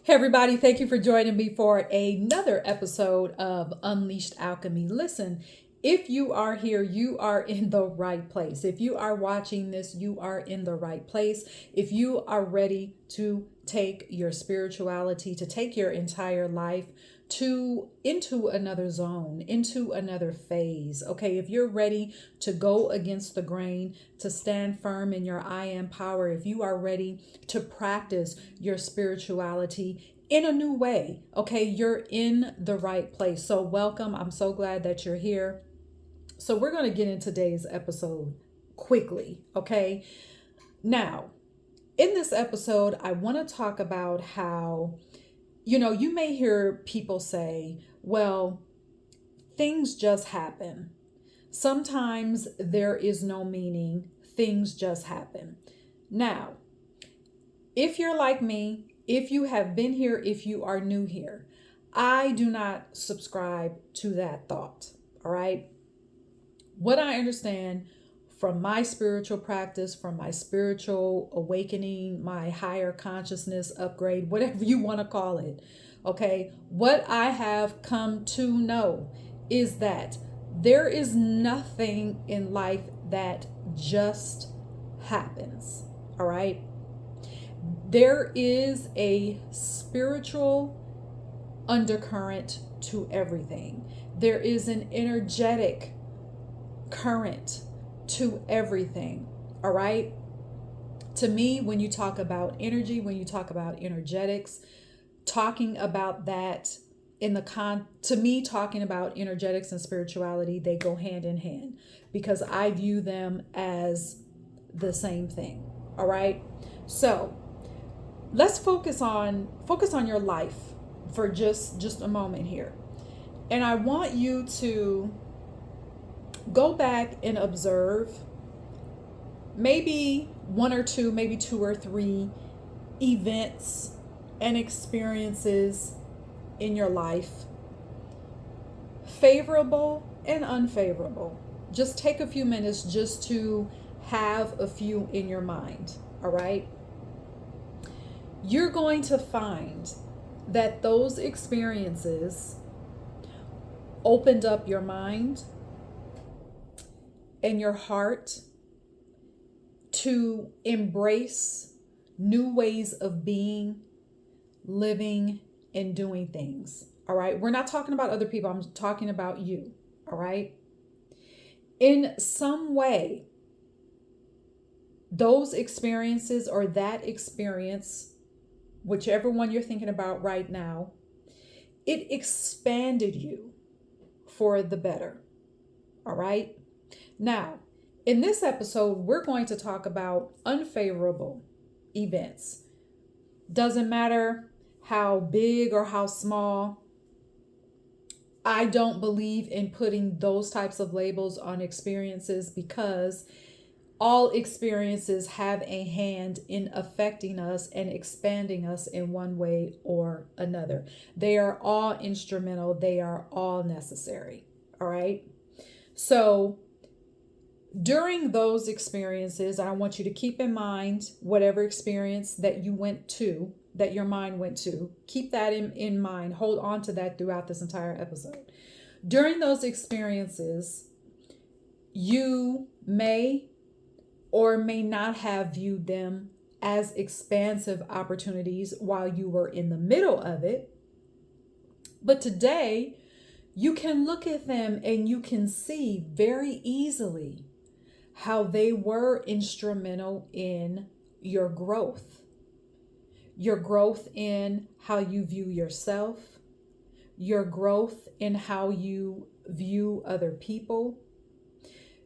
Hey everybody, thank you for joining me for another episode of Unleashed Alchemy. Listen, if you are here, you are in the right place. If you are watching this, you are in the right place. If you are ready to take your spirituality, to take your entire life to into another zone, into another phase. Okay, if you're ready to go against the grain, to stand firm in your I am power, if you are ready to practice your spirituality in a new way, okay, you're in the right place. So welcome. I'm so glad that you're here. So we're going to get in today's episode quickly, okay? Now, in this episode, I want to talk about how you may hear people say, well, things just happen. Sometimes there is no meaning, things just happen. Now, if you're like me, if you have been here, if you are new here, I do not subscribe to that thought. All right. What I understand from my spiritual practice, from my spiritual awakening, my higher consciousness upgrade, whatever you want to call it. Okay. What I have come to know is that there is nothing in life that just happens. All right. There is a spiritual undercurrent to everything. There is an energetic current to everything. All right. To me, when you talk about energy, when you talk about energetics, talking about that to me, talking about energetics and spirituality, they go hand in hand because I view them as the same thing. All right. So let's focus on your life for just a moment here. And I want you to go back and observe maybe one or two, maybe two or three events and experiences in your life, favorable and unfavorable. Just take a few minutes just to have a few in your mind. All right. You're going to find that those experiences opened up your mind and your heart to embrace new ways of being, living, and doing things. All right. We're not talking about other people. I'm talking about you. All right. In some way, those experiences or that experience, whichever one you're thinking about right now, it expanded you for the better. All right. Now, in this episode, we're going to talk about unfavorable events. Doesn't matter how big or how small. I don't believe in putting those types of labels on experiences because all experiences have a hand in affecting us and expanding us in one way or another. They are all instrumental, they are all necessary. All right. So, during those experiences, I want you to keep in mind whatever experience that you went to, that your mind went to, keep that in mind. Hold on to that throughout this entire episode. During those experiences, you may or may not have viewed them as expansive opportunities while you were in the middle of it. But today, you can look at them and you can see very easily how they were instrumental in your growth in how you view yourself, your growth in how you view other people,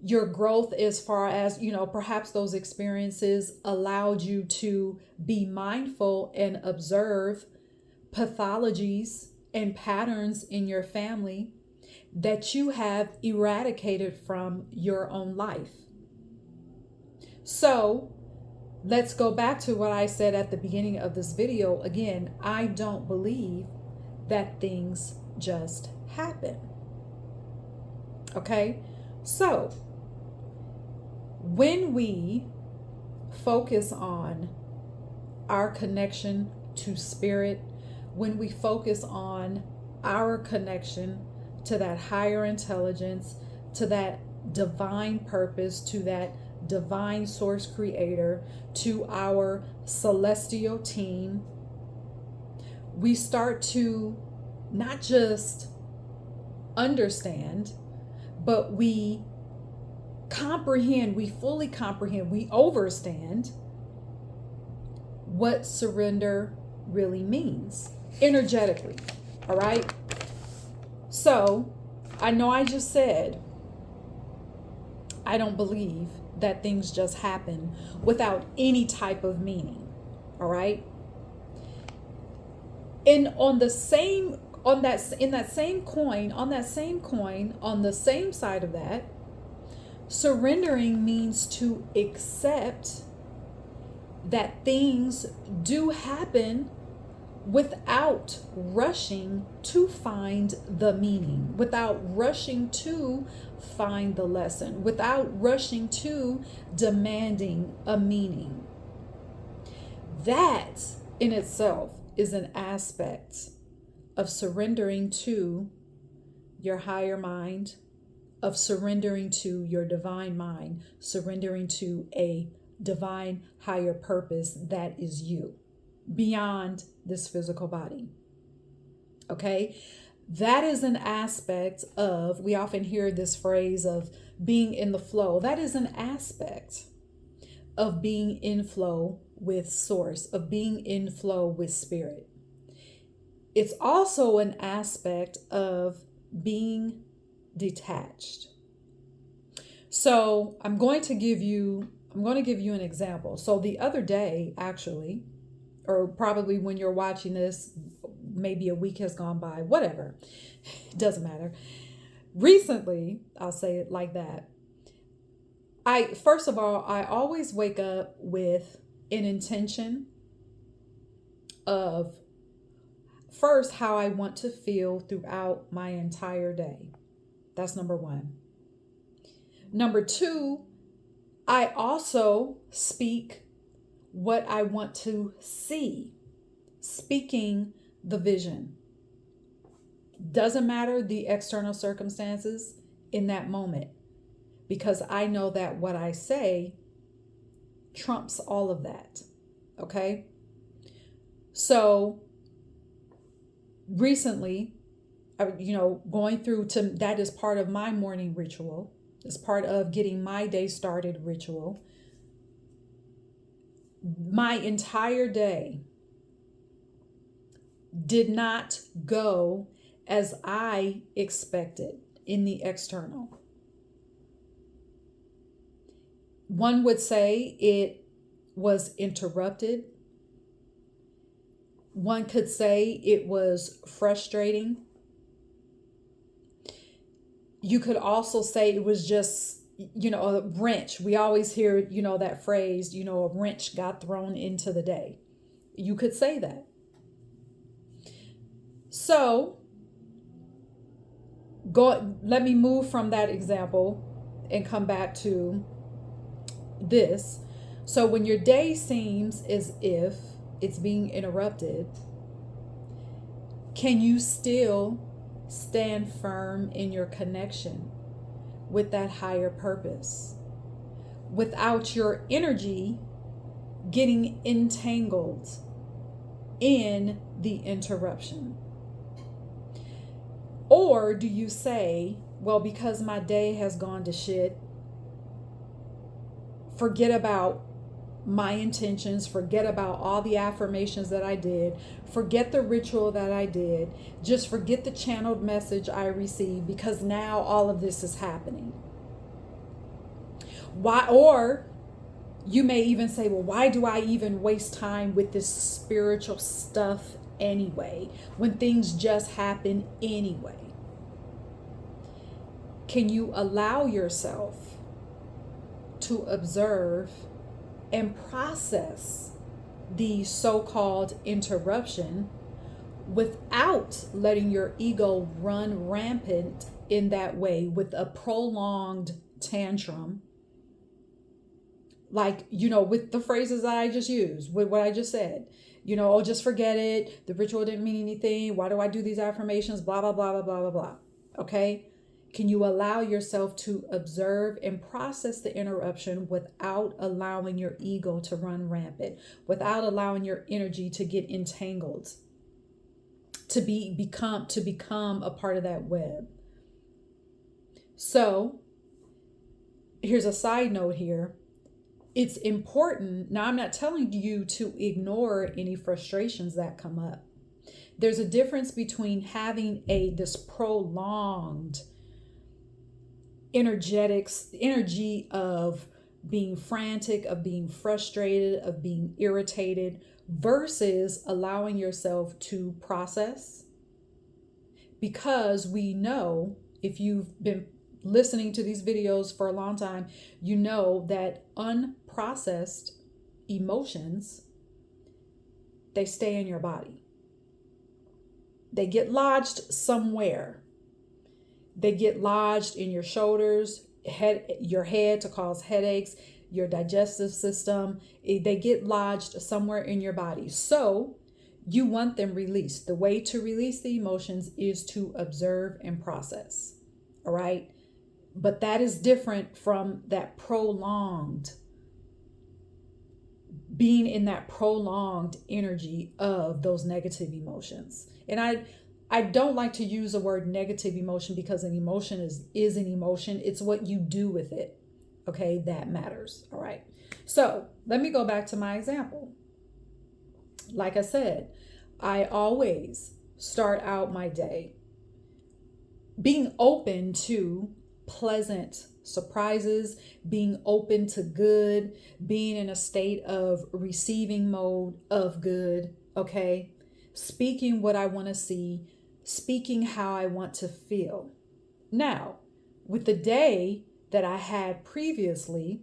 your growth as far as, perhaps those experiences allowed you to be mindful and observe pathologies and patterns in your family that you have eradicated from your own life. So let's go back to what I said at the beginning of this video. Again, I don't believe that things just happen. Okay? So when we focus on our connection to spirit, when we focus on our connection to that higher intelligence, to that divine purpose, to that divine source creator, to our celestial team, we start to not just understand, but we comprehend, we fully comprehend, we understand what surrender really means energetically. All right. So I know I just said, I don't believe that things just happen without any type of meaning. All right. And on the same, on that same coin, on the same side of that, surrendering means to accept that things do happen without rushing to find the meaning, without rushing to find the lesson, without rushing to demanding a meaning. That in itself is an aspect of surrendering to your higher mind, of surrendering to your divine mind, surrendering to a divine higher purpose that is you, beyond this physical body. Okay? That is an aspect of, we often hear this phrase of being in the flow. That is an aspect of being in flow with source, of being in flow with spirit. It's also an aspect of being detached. So I'm going to give you an example. So the other day, actually, or probably when you're watching this, maybe a week has gone by, whatever, it doesn't matter. Recently, I'll say it like that. First of all, I always wake up with an intention of first how I want to feel throughout my entire day. That's number one. Number two, I also speak what I want to see, speaking the vision. Doesn't matter the external circumstances in that moment, because I know that what I say trumps all of that. Okay? So recently, going through to that is part of my morning ritual. It's part of getting my day started ritual. My entire day did not go as I expected in the external. One would say it was interrupted. One could say it was frustrating. You could also say it was just, a wrench. We always hear, that phrase, a wrench got thrown into the day. You could say that. So, let me move from that example and come back to this. So when your day seems as if it's being interrupted, can you still stand firm in your connection with that higher purpose without your energy getting entangled in the interruption? Or do you say, well, because my day has gone to shit, forget about my intentions, forget about all the affirmations that I did, forget the ritual that I did, just forget the channeled message I received, because now all of this is happening? Why? Or you may even say, well, why do I even waste time with this spiritual stuff anyway, when things just happen anyway? Can you allow yourself to observe and process the so-called interruption without letting your ego run rampant in that way with a prolonged tantrum? Like, with the phrases that I just used, with what I just said, Oh, just forget it. The ritual didn't mean anything. Why do I do these affirmations? Blah, blah, blah, blah, blah, blah, blah. Okay. Can you allow yourself to observe and process the interruption without allowing your ego to run rampant, without allowing your energy to get entangled, to become a part of that web? So here's a side note here. It's important. Now, I'm not telling you to ignore any frustrations that come up. There's a difference between having this prolonged energy of being frantic, of being frustrated, of being irritated, versus allowing yourself to process. Because we know, if you've been listening to these videos for a long time, you know that unprocessed emotions, they stay in your body. They get lodged somewhere. They get lodged in your shoulders, your head to cause headaches, your digestive system. They get lodged somewhere in your body. So you want them released. The way to release the emotions is to observe and process. All right. But that is different from that being in that prolonged energy of those negative emotions. And I don't like to use the word negative emotion, because an emotion is an emotion. It's what you do with it. Okay, that matters. All right. So let me go back to my example. Like I said, I always start out my day being open to pleasant surprises, being open to good, being in a state of receiving mode of good. Okay. Speaking what I want to see, speaking how I want to feel. Now, with the day that I had previously,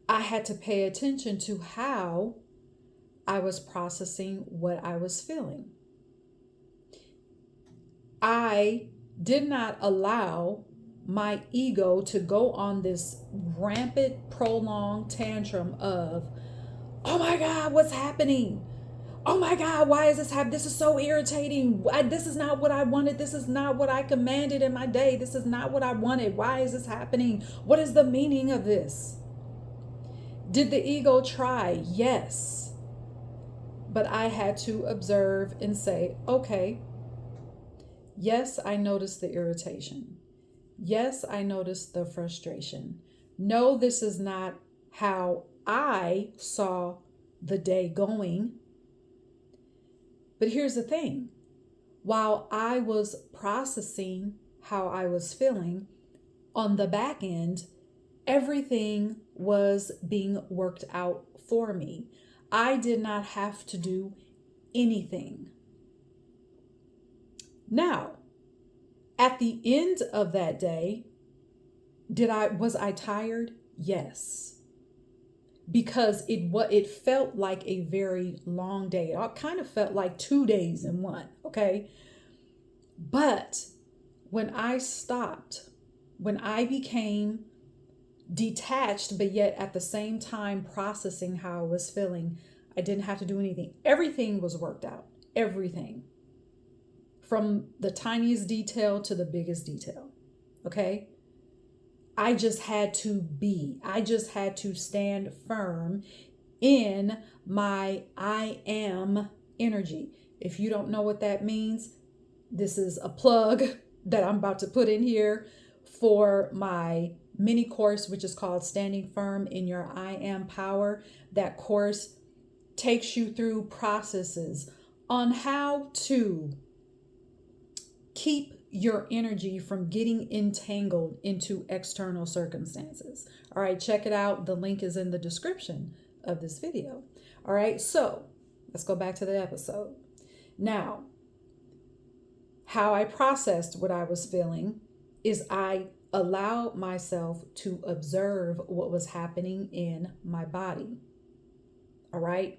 I had to pay attention to how I was processing what I was feeling. I did not allow my ego to go on this rampant, prolonged tantrum of, oh my God, what's happening? Oh my God, why is this happening? This is so irritating. This is not what I wanted. This is not what I commanded in my day. This is not what I wanted. Why is this happening? What is the meaning of this? Did the ego try? Yes. But I had to observe and say, okay, yes, I noticed the irritation. Yes, I noticed the frustration. No, this is not how I saw the day going. But here's the thing. While I was processing how I was feeling, on the back end, everything was being worked out for me. I did not have to do anything. Now, at the end of that day, was I tired? Yes. Because it felt like a very long day. It kind of felt like 2 days in one, okay? But when I stopped, when I became detached, but yet at the same time processing how I was feeling, I didn't have to do anything. Everything was worked out. Everything. From the tiniest detail to the biggest detail, okay? I just had to be. I just had to stand firm in my I am energy. If you don't know what that means, this is a plug that I'm about to put in here for my mini course, which is called Standing Firm in Your I Am Power. That course takes you through processes on how to keep your energy from getting entangled into external circumstances. All right, check it out. The link is in the description of this video. All right, so let's go back to the episode. Now, how I processed what I was feeling is I allowed myself to observe what was happening in my body. All right.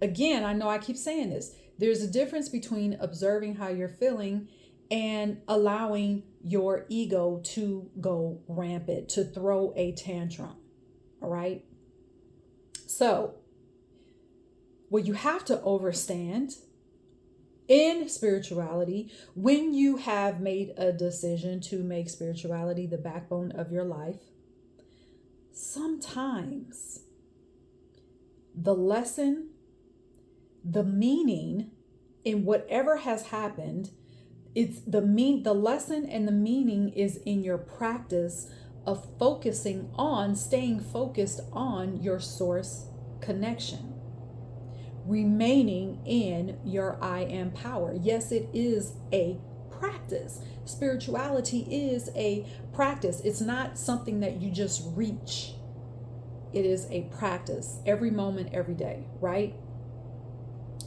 Again, I know I keep saying this. There's a difference between observing how you're feeling and allowing your ego to go rampant, to throw a tantrum. All right. So What you have to understand in spirituality, when you have made a decision to make spirituality the backbone of your life, sometimes the lesson, the meaning in whatever has happened, it's the lesson and the meaning is in your practice of staying focused on your source connection, remaining in your I am power. Yes, it is a practice. Spirituality is a practice. It's not something that you just reach. It is a practice every moment, every day, right?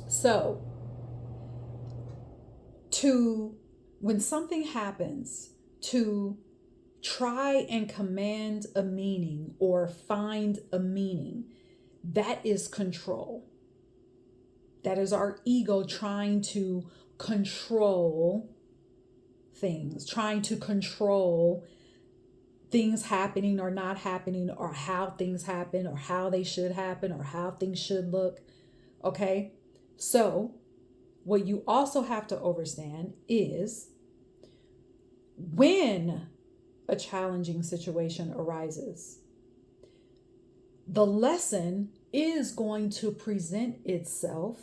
So, when something happens, to try and command a meaning or find a meaning, that is control. That is our ego trying to control things, trying to control things happening or not happening, or how things happen, or how they should happen, or how things should look. Okay? So, what you also have to understand is when a challenging situation arises, the lesson is going to present itself,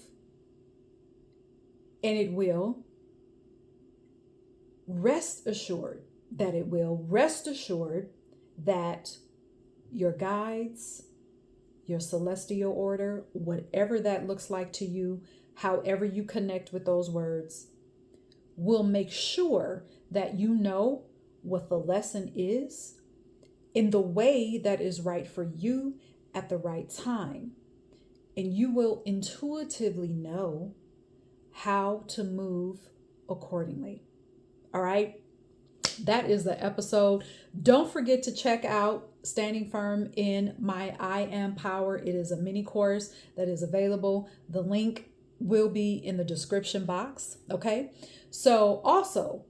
and it will. Rest assured that it will. Rest assured that your guides, your celestial order, whatever that looks like to you, however you connect with those words, will make sure that you know what the lesson is in the way that is right for you at the right time. And you will intuitively know how to move accordingly. All right. That is the episode. Don't forget to check out Standing Firm in My I Am Power. It is a mini course that is available. The link will be in the description box. Okay. So also,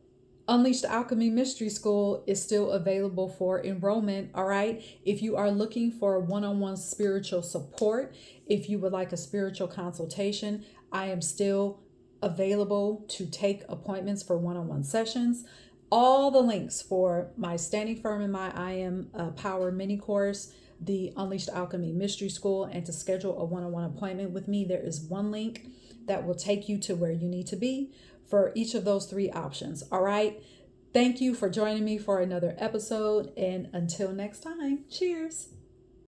Unleashed Alchemy Mystery School is still available for enrollment. All right. If you are looking for one-on-one spiritual support, if you would like a spiritual consultation, I am still available to take appointments for one-on-one sessions. All the links for my Standing Firm in My I Am Power mini course, the Unleashed Alchemy Mystery School, and to schedule a one-on-one appointment with me, there is one link that will take you to where you need to be for each of those three options. All right. Thank you for joining me for another episode. And until next time, cheers.